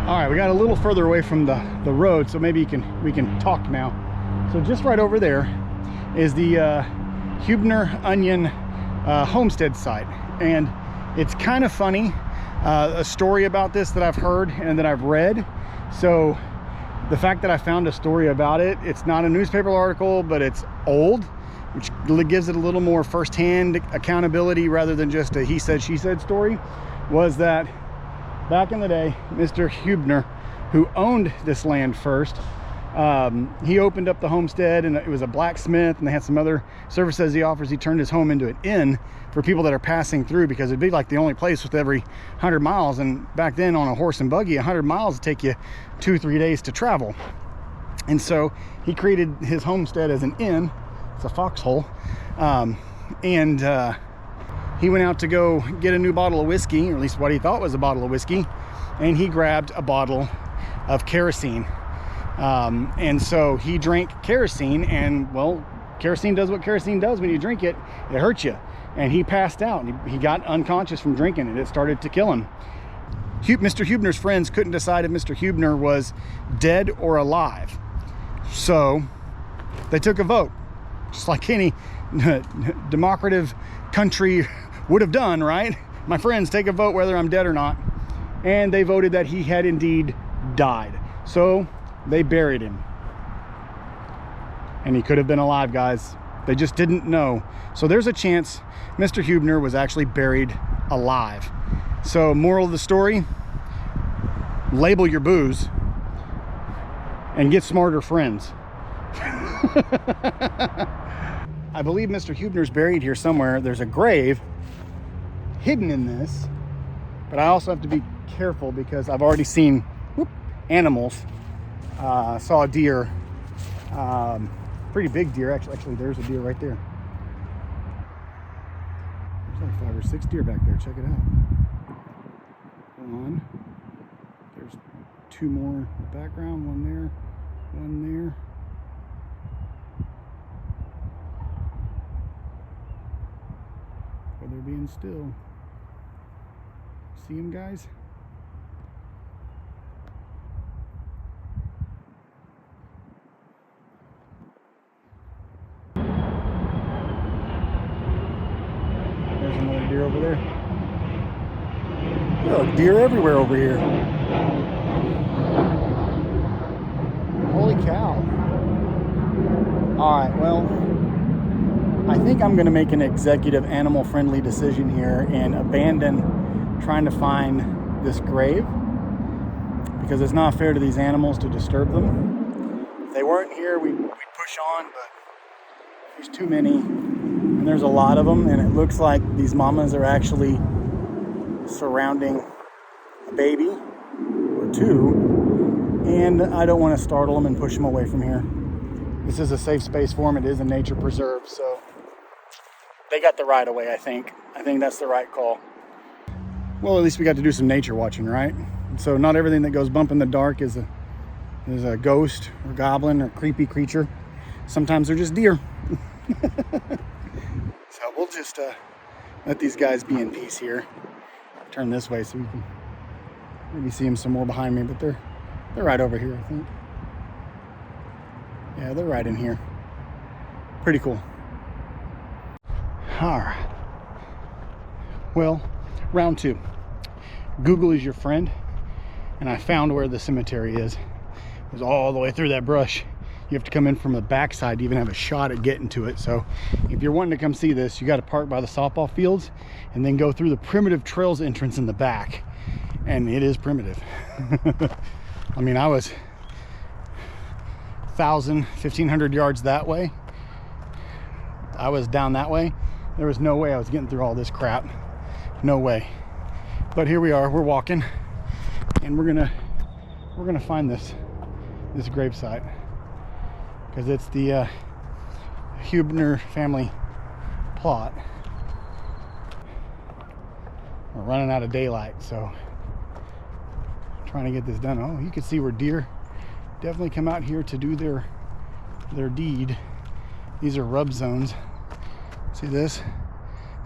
All right, we got a little further away from the road, so maybe we can talk now. So just right over there is the Heubner Onion homestead site, and it's kind of funny, a story about this that I've heard and that I've read. So the fact that I found a story about it, it's not a newspaper article, but it's old, which gives it a little more firsthand accountability rather than just a he said she said story, was that back in the day, Mr. Heubner, who owned this land first, he opened up the homestead, and it was a blacksmith, and they had some other services he offers. He turned his home into an inn for people that are passing through, because it'd be like the only place with every 100 miles. And back then, on a horse and buggy, 100 miles would take you 2-3 days to travel. And so he created his homestead as an inn. It's a foxhole. He went out to go get a new bottle of whiskey, or at least what he thought was a bottle of whiskey, and he grabbed a bottle of kerosene. And so he drank kerosene, and well, kerosene does what kerosene does. When you drink it, it hurts you. And he passed out, and he got unconscious from drinking it. It started to kill him. Mr. Heubner's friends couldn't decide if Mr. Heubner was dead or alive. So they took a vote, just like any democratic country would have done, right? My friends, take a vote whether I'm dead or not. And they voted that he had indeed died. So they buried him. And he could have been alive, guys. They just didn't know. So there's a chance Mr. Heubner was actually buried alive. So moral of the story, label your booze and get smarter friends. I believe Mr. Heubner's buried here somewhere. There's a grave hidden in this, but I also have to be careful because I've already seen animals. Saw a deer, pretty big deer. Actually, there's a deer right there. There's like 5 or 6 deer back there. Check it out. Hold on. There's 2 more in the background. One there, one there. But they're being still. See them, guys? There's another deer over there. Oh, deer everywhere over here. Holy cow. All right, well, I think I'm going to make an executive animal-friendly decision here and abandon trying to find this grave, because it's not fair to these animals to disturb them. If they weren't here, we'd push on, but there's too many, and there's a lot of them, and it looks like these mamas are actually surrounding a baby or 2, and I don't want to startle them and push them away from here. This is a safe space for them. It is a nature preserve, so they got the right of way, I think. I think that's the right call. Well, at least we got to do some nature watching, right? So not everything that goes bump in the dark is a ghost or goblin or creepy creature. Sometimes they're just deer. So we'll just let these guys be in peace here. Turn this way so we can maybe see them some more behind me, but they're right over here, I think. Yeah, they're right in here. Pretty cool. All right. Well, round 2. Google is your friend, and I found where the cemetery is. It was all the way through that brush. You have to come in from the backside to even have a shot at getting to it. So if you're wanting to come see this, you got to park by the softball fields and then go through the primitive trails entrance in the back. And it is primitive. I mean, I was 1,000, 1,500 yards that way. I was down that way. There was no way I was getting through all this crap. No way. But here we are, we're walking, and we're gonna find this gravesite, because it's the Heubner family plot. We're running out of daylight, so I'm trying to get this done. Oh, you can see where deer definitely come out here to do their deed. These are rub zones. See this?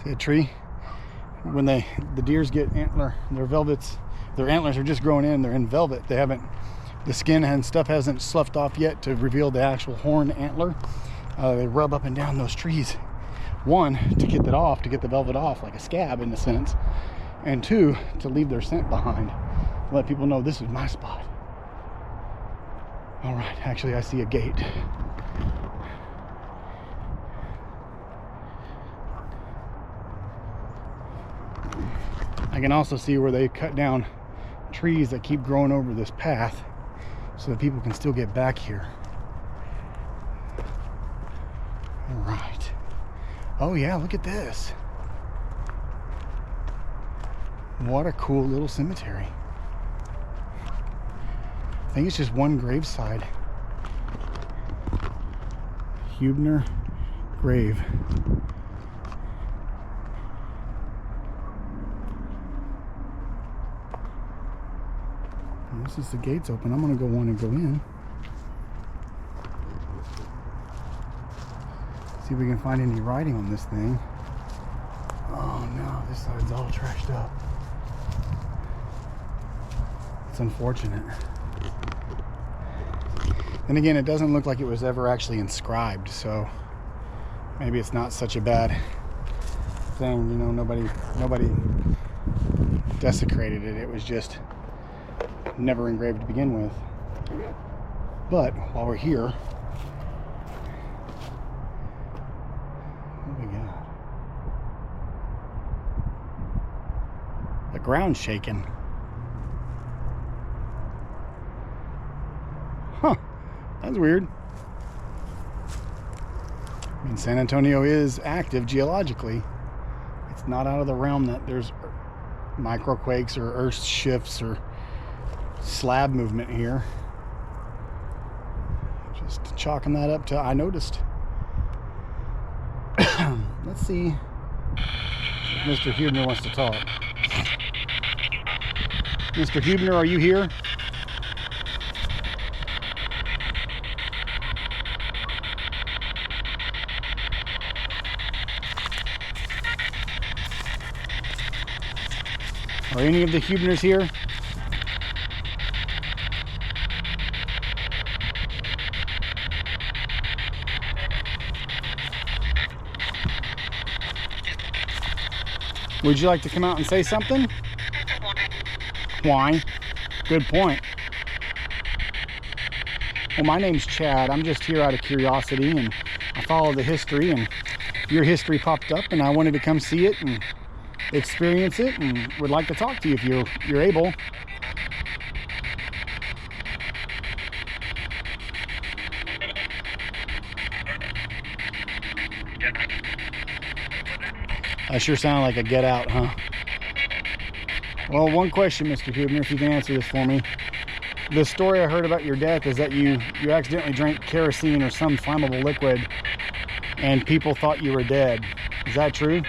See a tree? When the deers get antler, their Their antlers are just growing in. They're in velvet. They haven't, the skin and stuff hasn't sloughed off yet to reveal the actual horn antler. They rub up and down those trees. One, to get that off, to get the velvet off, like a scab in a sense. And two, to leave their scent behind. To let people know this is my spot. All right, actually I see a gate. I can also see where they cut down trees that keep growing over this path so that people can still get back here. All right. Oh yeah, look at this. What a cool little cemetery. I think it's just one graveside. Heubner grave. This is the gates open. I'm gonna go want to go in. See if we can find any writing on this thing. Oh no, this side's all trashed up. It's unfortunate. And again, it doesn't look like it was ever actually inscribed, so maybe it's not such a bad thing. You know, nobody desecrated it. It was just never engraved to begin with. But while we're here, what do we got? The ground shaking. Huh, that's weird. I mean, San Antonio is active geologically. It's not out of the realm that there's microquakes or earth shifts or slab movement here. Just chalking that up to I noticed. Let's see if Mr. Heubner wants to talk. Mr. Heubner, are you here? Are any of the Heubners here? Would you like to come out and say something? Why? Good point. Well, my name's Chad. I'm just here out of curiosity, and I follow the history, and your history popped up, and I wanted to come see it and experience it, and would like to talk to you if you're able. That sure sounded like a get out, huh? Well, one question, Mr. Heubner, if you can answer this for me. The story I heard about your death is that you accidentally drank kerosene or some flammable liquid and people thought you were dead. Is that true?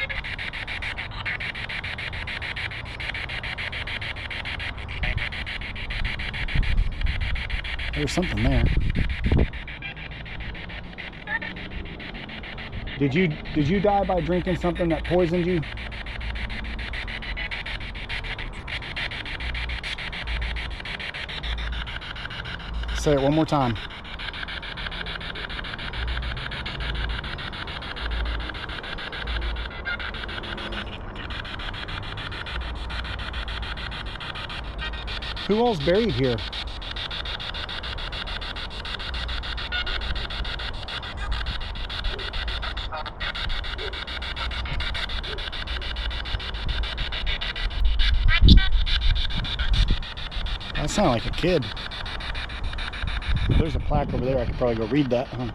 There's something there. Did you die by drinking something that poisoned you? Say it one more time. Who all's buried here? That sounded like a kid. There's a plaque over there. I could probably go read that, huh?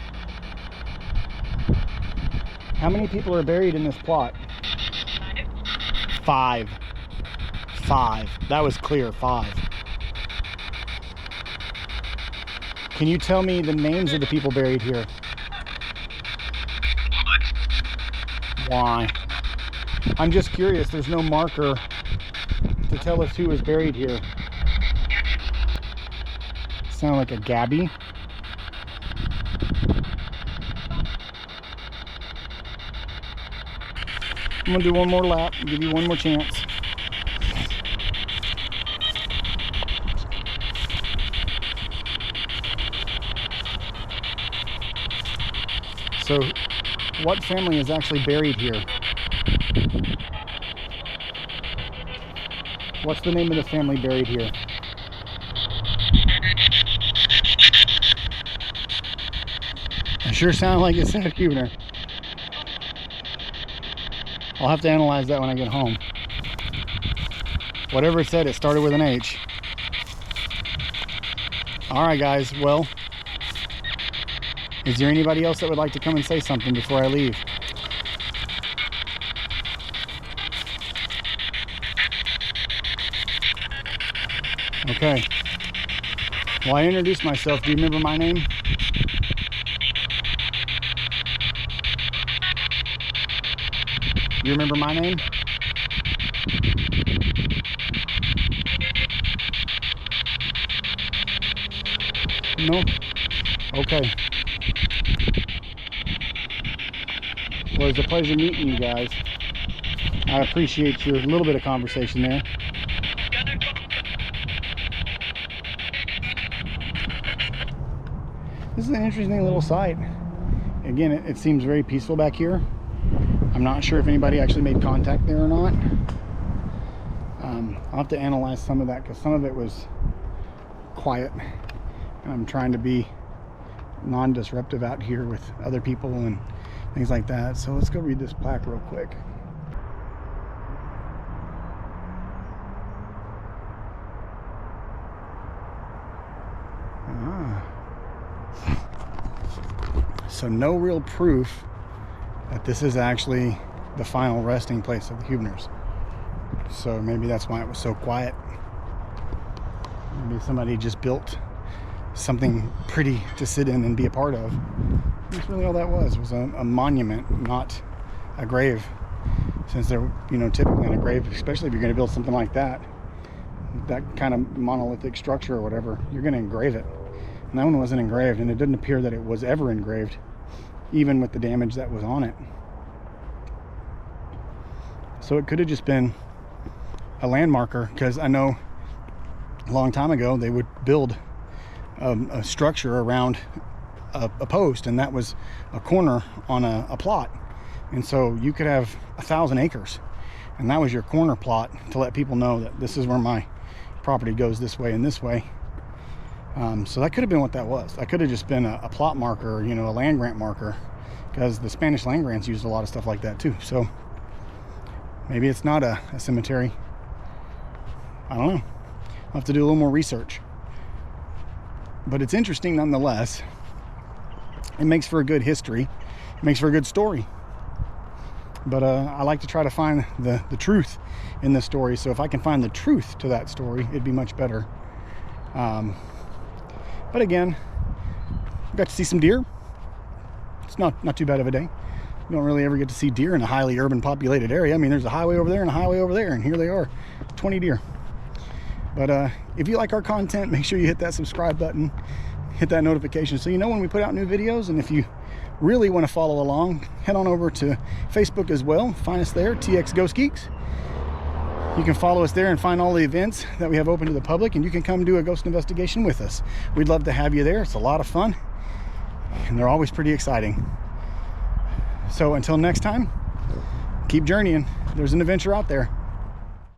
How many people are buried in this plot? 5. 5. That was clear. 5. Can you tell me the names of the people buried here? Why? I'm just curious. There's no marker to tell us who is buried here. Sound like a Gabby. I'm gonna do one more lap and give you one more chance. So what family is actually buried here? What's the name of the family buried here? It sure sounded like it said Heubner. I'll have to analyze that when I get home. Whatever it said, it started with an H. Alright guys, well, is there anybody else that would like to come and say something before I leave? Okay. Well, I introduced myself. Do you remember my name? You remember my name? No? Okay. Well, it was a pleasure meeting you guys. I appreciate your little bit of conversation there. This is an interesting little site. Again, it seems very peaceful back here. I'm not sure if anybody actually made contact there or not. I'll have to analyze some of that because some of it was quiet. And I'm trying to be non-disruptive out here with other people and things like that. So let's go read this plaque real quick. So no real proof that this is actually the final resting place of the Heubners. So maybe that's why it was so quiet. Maybe somebody just built something pretty to sit in and be a part of. That's really all that was. It was a monument, not a grave. Since they're, you know, typically in a grave, especially if you're going to build something like that kind of monolithic structure or whatever, you're going to engrave it. And that one wasn't engraved, and it didn't appear that it was ever engraved, even with the damage that was on it. So it could have just been a landmarker, because I know a long time ago they would build a structure around a post, and that was a corner on a plot. And so you could have 1,000 acres, and that was your corner plot to let people know that this is where my property goes this way and this way. So that could have been what that was. That could have just been a plot marker, you know, a land grant marker, because the Spanish land grants used a lot of stuff like that too. So maybe it's not a cemetery. I don't know. I'll have to do a little more research. But it's interesting nonetheless. It makes for a good history. It makes for a good story. But I like to try to find the truth in the story. So if I can find the truth to that story, it'd be much better. But again, got to see some deer. It's not too bad of a day. You don't really ever get to see deer in a highly urban populated area. I mean, there's a highway over there and a highway over there, and here they are, 20 deer. But if you like our content, make sure you hit that subscribe button, hit that notification so you know when we put out new videos. And if you really want to follow along, head on over to Facebook as well. Find us there, TX Ghost Geeks. You can follow us there and find all the events that we have open to the public, and you can come do a ghost investigation with us. We'd love to have you there. It's a lot of fun, and they're always pretty exciting. So until next time, keep journeying. There's an adventure out there.